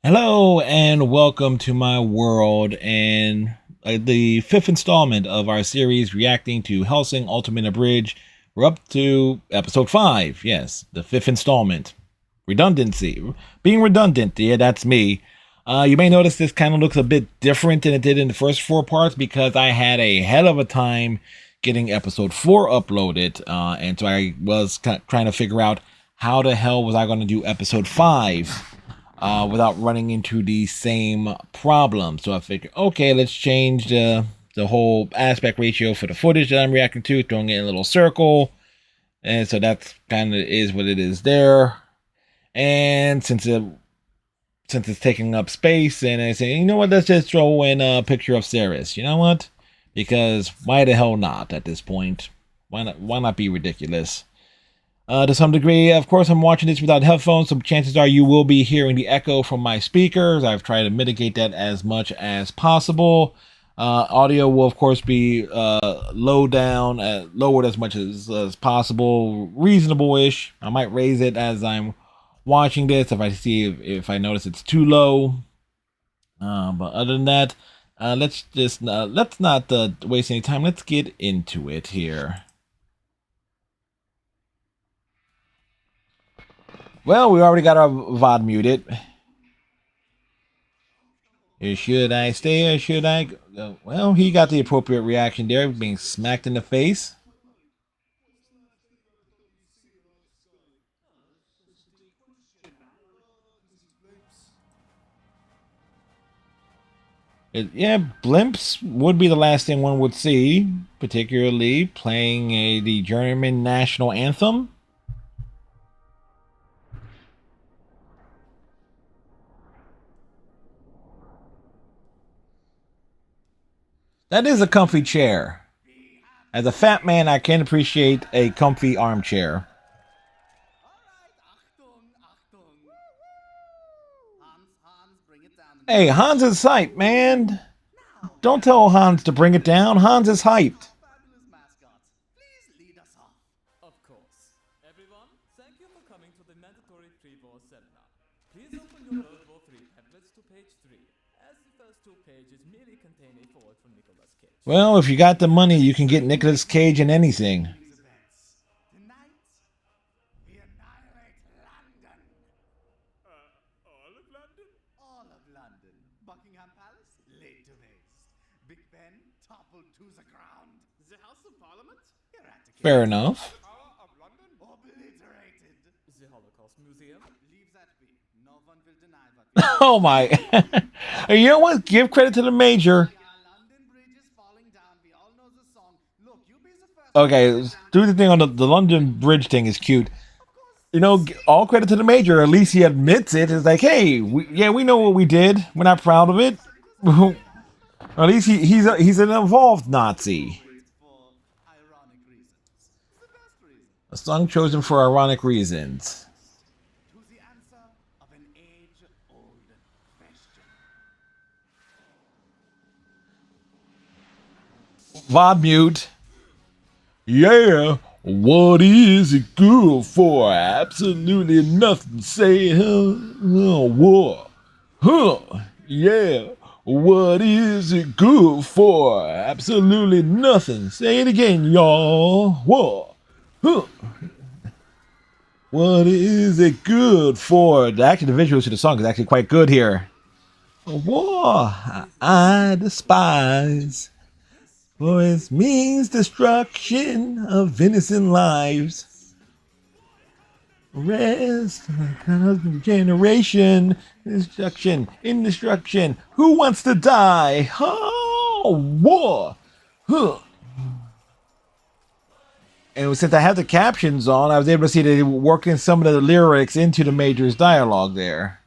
Hello and welcome to my world and the fifth installment of our series reacting to Hellsing Ultimate Abridged. We're up to episode 5. Yes, the fifth installment. Redundancy. Being redundant, yeah, that's me. You may notice this kind of looks a bit different than it did in the first 4 parts because I had a hell of a time getting episode 4 uploaded, and so I was trying to figure out how the hell was I going to do episode 5 without running into the same problem. So I figured, okay, let's change the whole aspect ratio for the footage that I'm reacting to, throwing it in a little circle. And so that's kind of is what it is there. And since it's taking up space, and I say, you know what, let's just throw in a picture of Ceres. You know what? Because why the hell not at this point? Why not be ridiculous? To some degree, of course, I'm watching this without headphones, so chances are you will be hearing the echo from my speakers. I've tried to mitigate that as much as possible. Audio will, of course, be lowered as much as possible, reasonable-ish. I might raise it as I'm watching this if I see if I notice it's too low. But other than that, let's not waste any time. Let's get into it here. Well, we already got our VOD muted. Should I stay or should I go? Well, he got the appropriate reaction there, being smacked in the face. Yeah, blimps would be the last thing one would see, particularly playing the German national anthem. That is a comfy chair. As a fat man, I can appreciate a comfy armchair. Hey, Hans is hyped, man. Don't tell Hans to bring it down. Hans is hyped. Of course. Everyone, thank you for coming to the mandatory 3-war seminar. Please open your World War III tablets to page 3, as the first 2 pages merely contain a forward from Nicolas Cage. Well, if you got the money, you can get Nicolas Cage in anything. All of London? All of London. Buckingham Palace, laid to waste. Big Ben, toppled to the ground. The House of Parliament? Eradicated. Fair enough. Tower of London? Obliterated. The Holocaust Museum? Leave that be. No one will deny what Oh my. You know what? Give credit to the major. London Bridge is falling down. We all know the song. Look, you be the first. Okay, do the thing on the London Bridge thing is cute. You know, all credit to the major. At least he admits it. It's like, hey, we know what we did. We're not proud of it. Or at least he's an involved Nazi. For ironic reasons. The best reason. A song chosen for ironic reasons. To the answer of an age-old question. VOD mute. Yeah. What is it good for? Absolutely nothing. Say, what? Huh? Yeah. What is it good for? Absolutely nothing. Say it again, y'all. What? Huh? What is it good for? Actually, the visuals to the song is actually quite good here. War I despise, for it means destruction of innocent lives. Rest, generation, destruction, indestruction. Who wants to die? Oh, war. Huh. And since I have the captions on, I was able to see that they were working some of the lyrics into the major's dialogue there.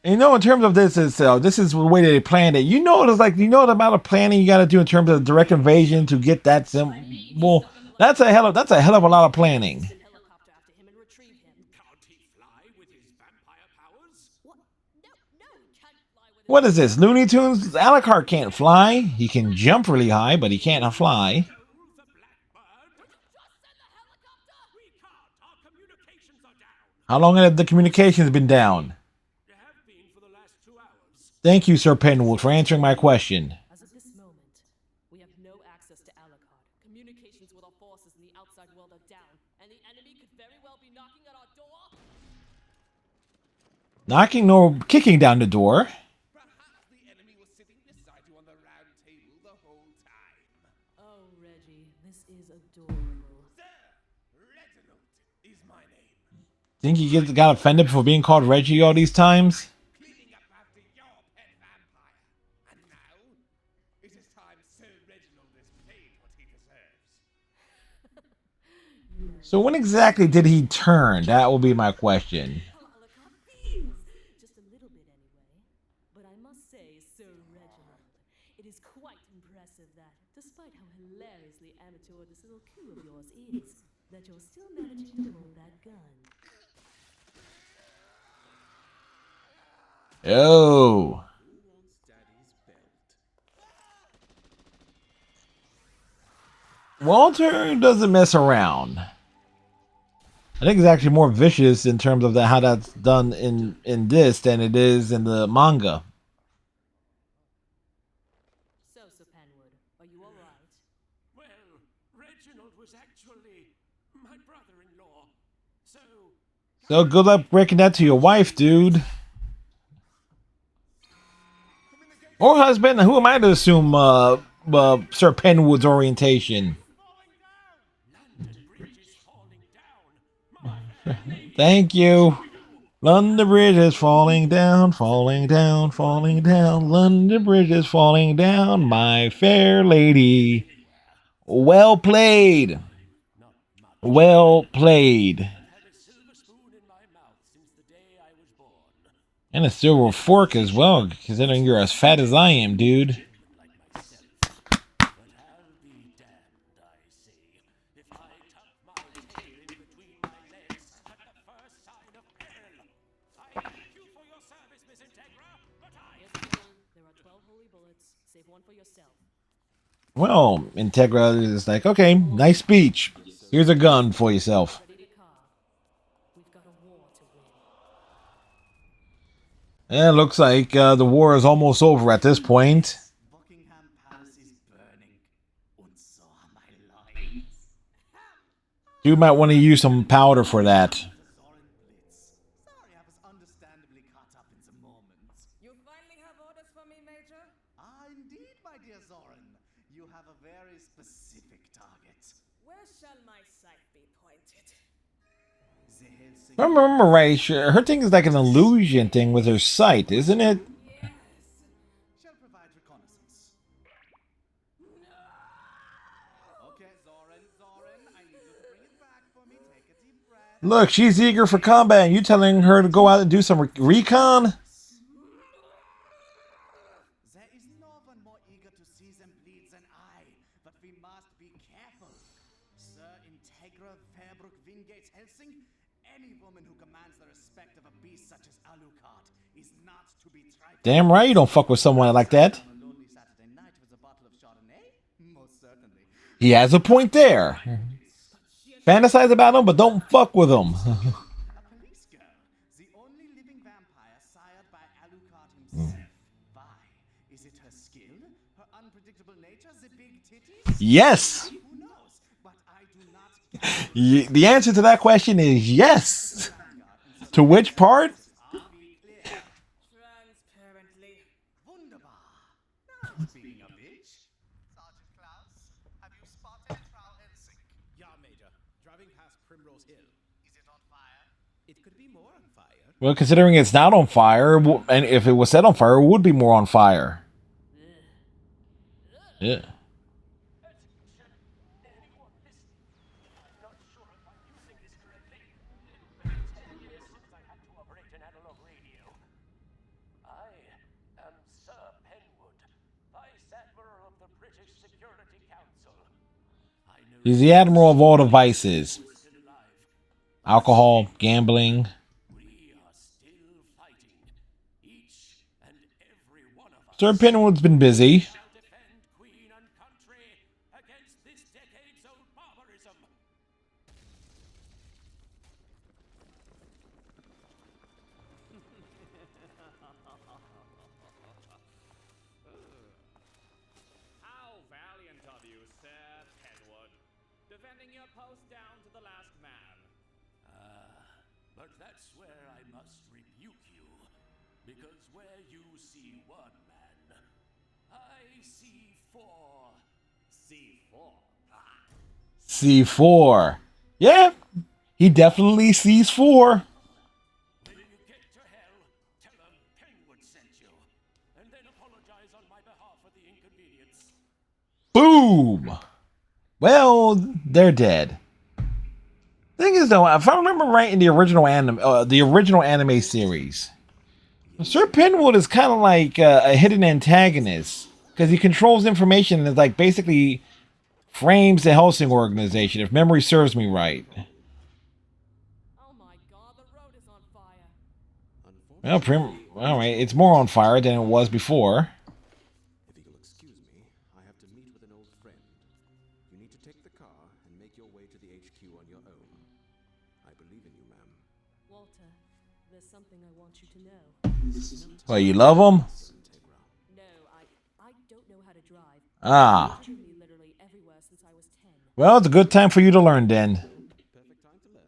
And you know, in terms of this itself, this is the way they planned it. You know, it's like, you know the amount of planning you got to do in terms of direct invasion to get that simple. That's a hell of a lot of planning. Helicopter after him and retrieve him. Can't he fly with his vampire powers? What? No, he can't fly with What is this? Looney Tunes? Alucard can't fly. He can jump really high, but he can't fly. The Blackbird? Just send the helicopter! We can't. Our communications are down. How long have the communications been down? They have been for the last 2 hours. Thank you, Sir Penwood, for answering my question. As of this moment, we have no access to Alucard. Communications with our forces in the outside world are down, and the enemy could very well be knocking at our door. Knocking nor kicking down the door. Perhaps the enemy was sitting beside you on the round table the whole time. Oh, Reggie, this is adorable. Sir, Reginald is my name. Think you got offended for being called Reggie all these times? Cleaning up after your pet vampire. And now, it is time Sir Reginald is paid what he deserves. So when exactly did he turn? That will be my question. Oh, Alucard, please! Just a little bit anyway. But I must say, Sir Reginald, it is quite impressive that, despite how hilariously amateur this little coup of yours is, that you're still managing to hold that gun. Oh. Who wants Daddy's belt? Walter doesn't mess around. I think it's actually more vicious in terms of how that's done in this than it is in the manga. So, Sir Penwood, are you alright? Well, Reginald was actually my brother-in-law. So good luck breaking that to your wife, dude. Or husband. Who am I to assume Sir Penwood's orientation? London Bridge is falling down. My Thank you. London Bridge is falling down, falling down, falling down. London Bridge is falling down, my fair lady. Well played. Well played. had a silver spoon in my mouth since the day I was born. And a silver fork as well, considering you're as fat as I am, dude. Like myself. But I'll be damned, I say, if I tuck my tail in between my legs at the first sign of peril. I thank you for your service, Miss Integra, but Here's the gun. There are 12 holy bullets. Save one for yourself. Well, Integra is like, okay, nice speech. Here's a gun for yourself. Ready to carve. We've got a war to win. And it looks like the war is almost over at this point. Buckingham Palace is burning. And so are my lives. You might want to use some powder for that. Zoran Blitz. Sorry, I was understandably caught up in the moment. You finally have orders for me, Major? Ah, indeed, my dear Zoran. You have a very specific target. Where shall my sight be pointed? The Hellsing. If I remember right, her thing is like an illusion thing with her sight, isn't it? Yes. Shall provide reconnaissance. Okay, Zoran, I need you to bring it back for me. Take a deep breath. Look, she's eager for combat, and you telling her to go out and do some recon? There is no one more eager to see them bleed than I, but we must be careful. Sir Integra Fairbrook Wingate Hellsing, any woman who commands the respect of a beast such as Alucard is not to be trifled. Damn right you don't fuck with someone like that. On a lonely Saturday night with a bottle of Chardonnay? Most certainly. He has a point there. Fantasize about him, but don't fuck with him. A police girl, the only living vampire sired by Alucard himself. Why? Is it her skill? Her unpredictable nature? The big titties? Yes. Who knows? But I do not The answer to that question is yes. To which part? be clear. Transparently. Wunderbar. Now, speaking of which, Sergeant Klaus, have you spotted Frau Hellsing? Yeah, Major. Driving past Primrose Hill. Is it on fire? It could be more on fire. Well, considering it's not on fire, and if it was set on fire, it would be more on fire. Yeah. anyone listen? I'm not sure if I'm using this correctly. It's been 10 years since I had to operate an analog radio. I am Sir Penwood, Vice Admiral of the British Security Council. I know He's the admiral of all the vices. still alive. Alcohol, gambling. We are still fighting. Each and every one of us Sir Penwood's been busy. shall defend Queen and country against this decades-old barbarism. getting your post down to the last man. But that's where I must rebuke you. Because where you see one man, I see four. C4. C4. Yeah, he definitely sees 4. When you get to hell, tell them Penwood sent you. And then apologize on my behalf for the inconvenience. Boom. Well, they're dead. Thing is, though, if I remember right, in the original anime series, Sir Penwood is kind of like a hidden antagonist because he controls information and is like basically frames the Hellsing organization, if memory serves me right. Oh my god, the road is on fire. Well, all right, it's more on fire than it was before. If you'll excuse me, I have to meet with an old friend. You need to take the car and make your way to the HQ on your own. I believe in you, ma'am. Walter, there's something I want you to know. Well, you love him? No, I don't know how to drive. Ah. I've driven literally everywhere since I was 10. Well, it's a good time for you to learn then. Perfect time to learn.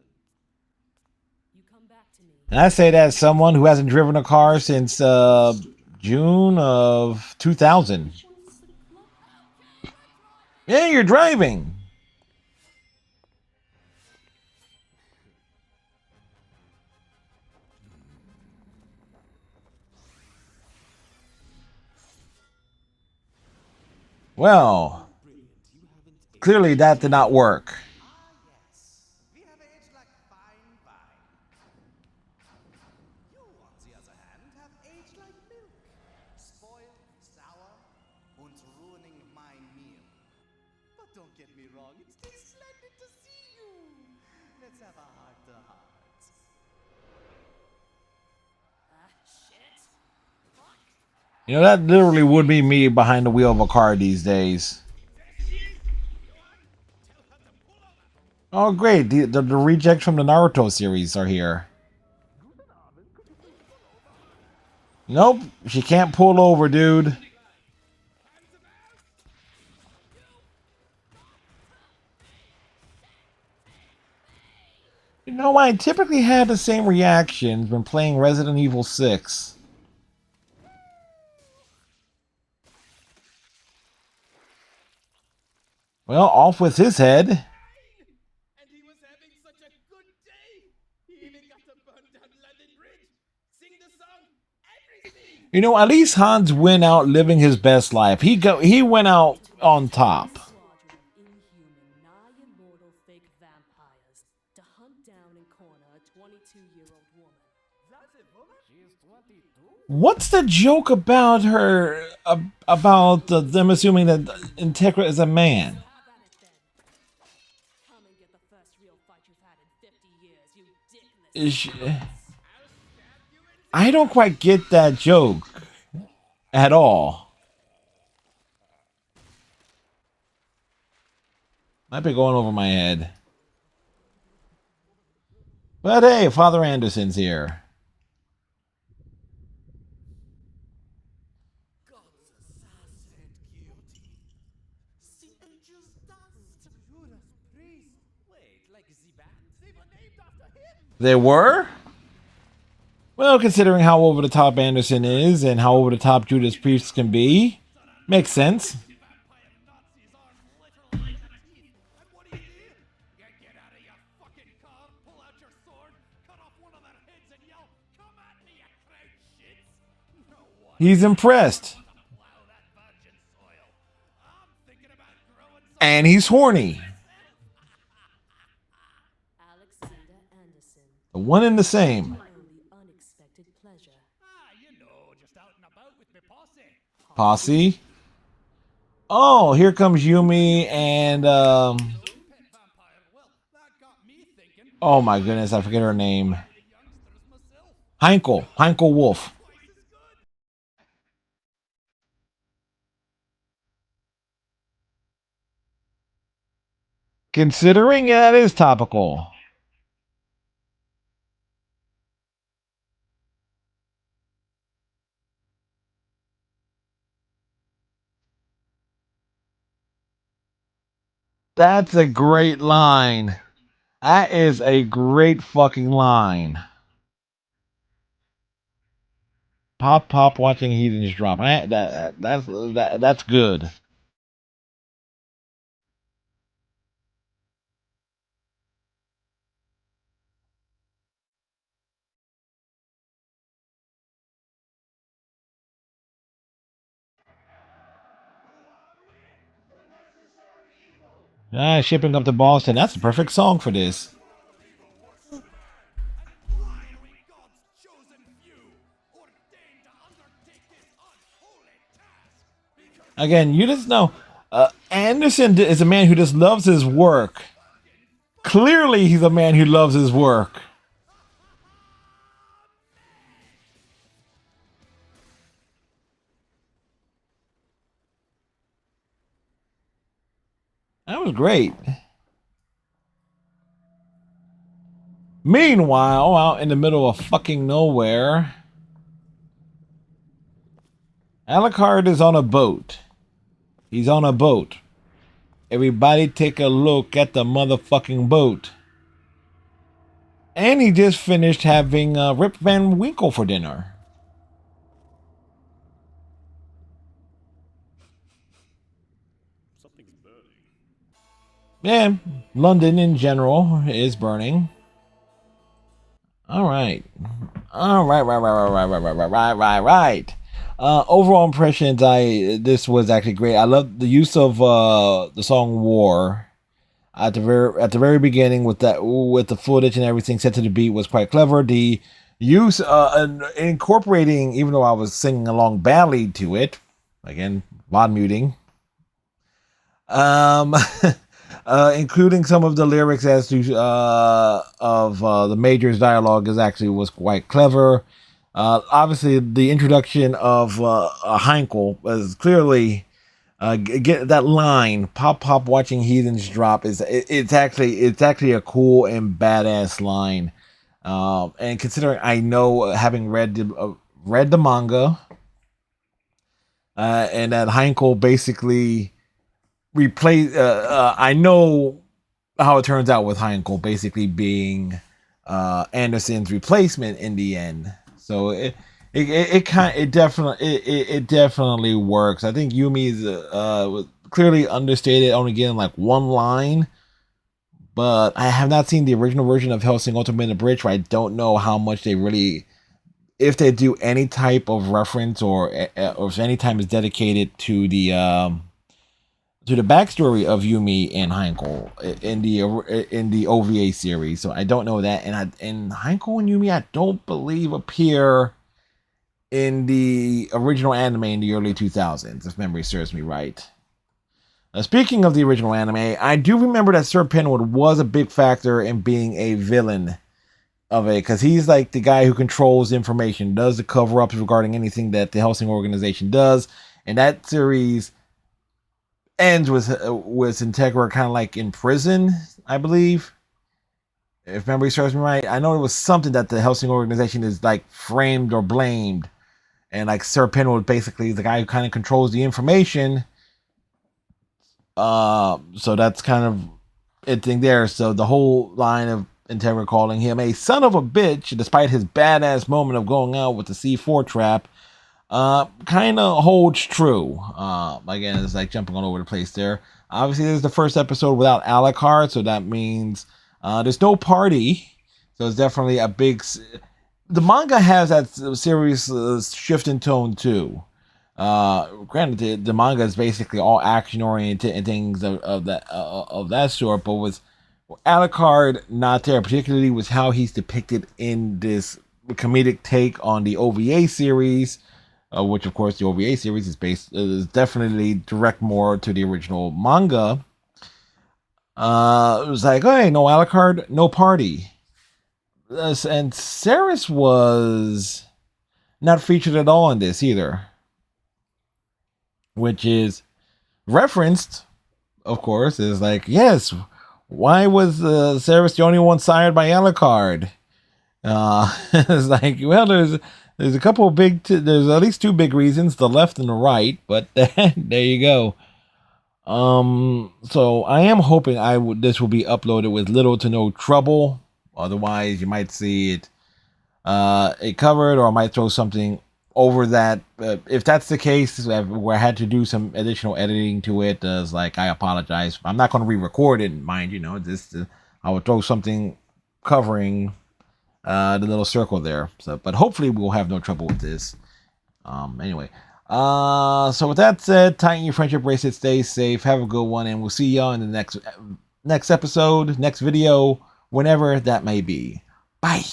You come back to me. And I say that as someone who hasn't driven a car since June of 2000. Yeah, you're driving. Well, clearly that did not work. We have aged like fine wine. You, on the other hand, have aged like milk. Spoiled, sour, and ruining my meal. But don't get me wrong, it's still splendid to see you. Let's have a heart-to-heart. Shit. Fuck. You know, that literally would be me behind the wheel of a car these days. Oh, great. The rejects from the Naruto series are here. Nope. She can't pull over, dude. You know, I typically had the same reactions when playing Resident Evil 6. Well, off with his head. And he was having such a good day. He even got to burn down London Bridge, sing the song, everything. You know, at least Hans went out living his best life. He went out on top. Squadron of inhuman, nigh immortal fake vampires to hunt down and corner a 22-year-old woman. That's a woman? She is 22? What's the joke about her? About them assuming that Integra is a man? Have at it then. Come and get the first real fight you've had in 50 years, you dickless. Is she- I don't quite get that joke at all. Might be going over my head. But hey, Father Anderson's here. God's assassin guilty. The angel's dust. Judas priest. Wait, like Zibat? They were named after him. They were? Well, considering how over the top Anderson is and how over the top Judas Priest can be, makes sense. Vampire Nazis armed literally to the teeth. And what do? You get out of your fucking car, pull out your sword, cut off one of their heads and yell, "Come at me, you crowd shits!" No one He's impressed. to plow that virgin soil. I'm thinking about growing some And he's horny. Alexander Anderson. The one and the same. Know the unexpected pleasure. you know, just out and about with me posse. Posse. Oh, here comes Yumi and Pet vampire. Well, that got me thinking. oh my goodness, I forget her name. The youngsters myself. Heinkel Wolf. Twice as good. Considering that is topical. That's a great line. That is a great fucking line. Pop pop watching heathens drop. That's good. Shipping up to Boston. That's the perfect song for this. Again, you just know Anderson is a man who just loves his work. Clearly, he's a man who loves his work. That was great. Meanwhile, out in the middle of fucking nowhere, Alucard is on a boat. He's on a boat. Everybody take a look at the motherfucking boat. And he just finished having Rip Van Winkle for dinner. Something's burning. Yeah, London in general is burning. All right. Right. Overall impressions, this was actually great. I love the use of the song "War" at the very beginning with the footage and everything set to the beat was quite clever. The use and incorporating, even though I was singing along badly to it, again, mod muting. Including some of the lyrics as to of the Major's dialogue was quite clever. Obviously, the introduction of Heinkel was clearly get that line "pop pop watching heathens drop" it's actually a cool and badass line. And considering I know having read the manga, and that Heinkel basically replace. I know how it turns out with Heinkel basically being Anderson's replacement in the end. So it definitely works. I think Yumi is clearly understated, only getting like one line. But I have not seen the original version of Hellsing Ultimate Abridged, where I don't know how much they really, if they do any type of reference or if any time is dedicated to the backstory of Yumi and Heinkel in the OVA series. So I don't know that, and Heinkel and Yumi I don't believe appear in the original anime in the early 2000s, if memory serves me right. Speaking of the original anime, I do remember that Sir Penwood was a big factor in being a villain of it, because he's like the guy who controls information, does the cover-ups regarding anything that the Hellsing organization does, and that series ends with Integra kind of like in prison, I believe. If memory serves me right, I know it was something that the Hellsing organization is like framed or blamed, and like Sir Penwood basically is the guy who kind of controls the information. So that's kind of it thing there. So the whole line of Integra calling him a son of a bitch, despite his badass moment of going out with the C4 trap, kind of holds true. Again, it's like jumping all over the place there. Obviously, this is the first episode without Alucard, so that means there's no party. So it's definitely a big. The manga has that serious shift in tone too. Granted, the manga is basically all action oriented and things of that sort, but with Alucard not there, particularly with how he's depicted in this comedic take on the OVA series, which of course the OVA series is definitely direct more to the original manga. It was like, hey, no Alucard, no party. And Ceres was not featured at all in this either, which is referenced, of course, is like, yes, why was Ceres the only one sired by Alucard? It's like, well, there's a couple of there's at least two big reasons, the left and the right, but there you go. So I am hoping this will be uploaded with little to no trouble. Otherwise, you might see it covered, or I might throw something over that. If that's the case, where I had to do some additional editing to it, I apologize. I'm not going to re-record it, mind you. I would throw something covering the little circle there. So, but hopefully we'll have no trouble with this. Anyway. So with that said, tighten your friendship bracelet, stay safe, have a good one, and we'll see y'all in the next episode, next video, whenever that may be. Bye.